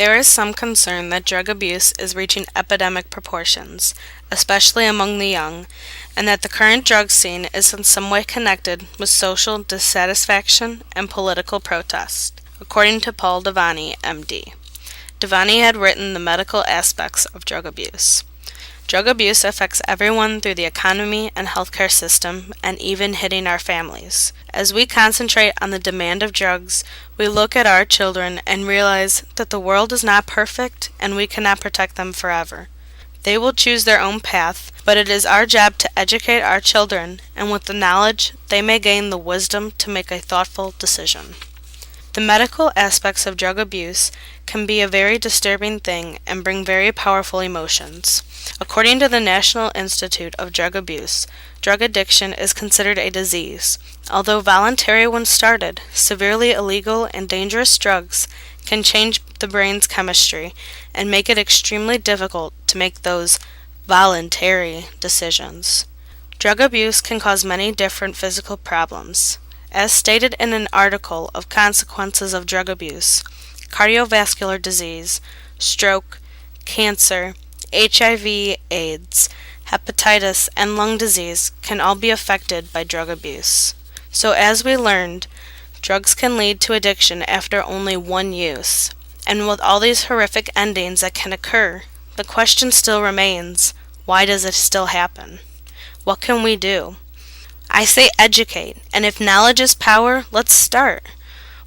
There is some concern that drug abuse is reaching epidemic proportions, especially among the young, and that the current drug scene is in some way connected with social dissatisfaction and political protest, according to Paul Devaney, MD. Devaney had written the medical aspects of drug abuse. Drug abuse affects everyone through the economy and healthcare system, and even hitting our families. As we concentrate on the demand of drugs, we look at our children and realize that the world is not perfect and we cannot protect them forever. They will choose their own path, but it is our job to educate our children, and with the knowledge, they may gain the wisdom to make a thoughtful decision. The medical aspects of drug abuse can be a very disturbing thing and bring very powerful emotions. According to the National Institute of Drug Abuse, drug addiction is considered a disease. Although voluntary when started, severely illegal and dangerous drugs can change the brain's chemistry and make it extremely difficult to make those voluntary decisions. Drug abuse can cause many different physical problems. As stated in an article of consequences of drug abuse, cardiovascular disease, stroke, cancer, HIV, AIDS, hepatitis, and lung disease can all be affected by drug abuse. So as we learned, drugs can lead to addiction after only one use. And with all these horrific endings that can occur, the question still remains, why does it still happen? What can we do? I say educate, and if knowledge is power, let's start.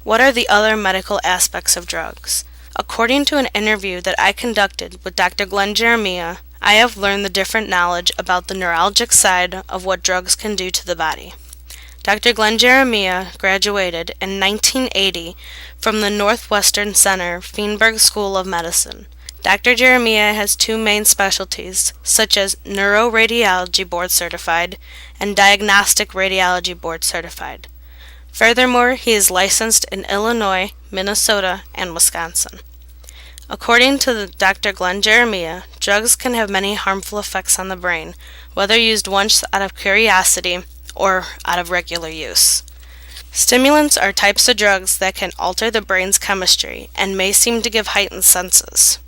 What are the other medical aspects of drugs? According to an interview that I conducted with Dr. Glenn Jeremiah, I have learned the different knowledge about the neurologic side of what drugs can do to the body. Dr. Glenn Jeremiah graduated in 1980 from the Northwestern Center Feinberg School of Medicine. Dr. Jeremiah has two main specialties, such as Neuroradiology Board Certified and Diagnostic Radiology Board Certified. Furthermore, he is licensed in Illinois, Minnesota, and Wisconsin. According to Dr. Glenn Jeremiah, drugs can have many harmful effects on the brain, whether used once out of curiosity or out of regular use. Stimulants are types of drugs that can alter the brain's chemistry and may seem to give heightened senses.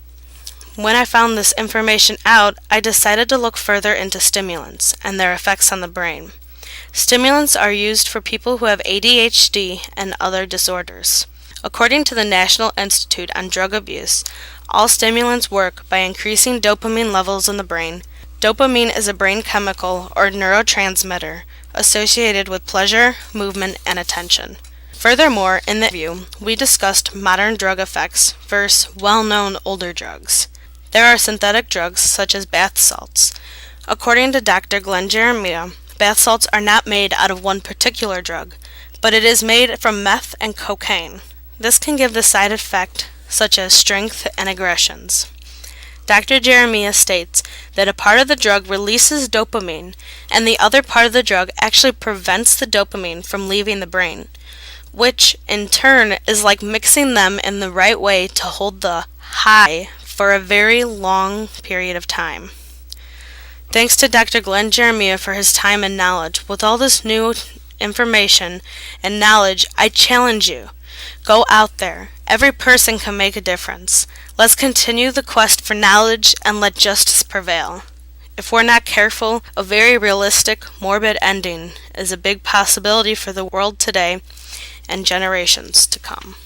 When I found this information out, I decided to look further into stimulants and their effects on the brain. Stimulants are used for people who have ADHD and other disorders. According to the National Institute on Drug Abuse, all stimulants work by increasing dopamine levels in the brain. Dopamine is a brain chemical or neurotransmitter associated with pleasure, movement, and attention. Furthermore, in the review, we discussed modern drug effects versus well-known older drugs. There are synthetic drugs such as bath salts. According to Dr. Glenn Jeremiah, bath salts are not made out of one particular drug, but it is made from meth and cocaine. This can give the side effect such as strength and aggressions. Dr. Jeremiah states that a part of the drug releases dopamine, and the other part of the drug actually prevents the dopamine from leaving the brain, which in turn is like mixing them in the right way to hold the high for a very long period of time. Thanks to Dr. Glenn Jeremiah for his time and knowledge. With all this new information and knowledge, I challenge you. Go out there. Every person can make a difference. Let's continue the quest for knowledge and let justice prevail. If we're not careful, a very realistic, morbid ending is a big possibility for the world today and generations to come.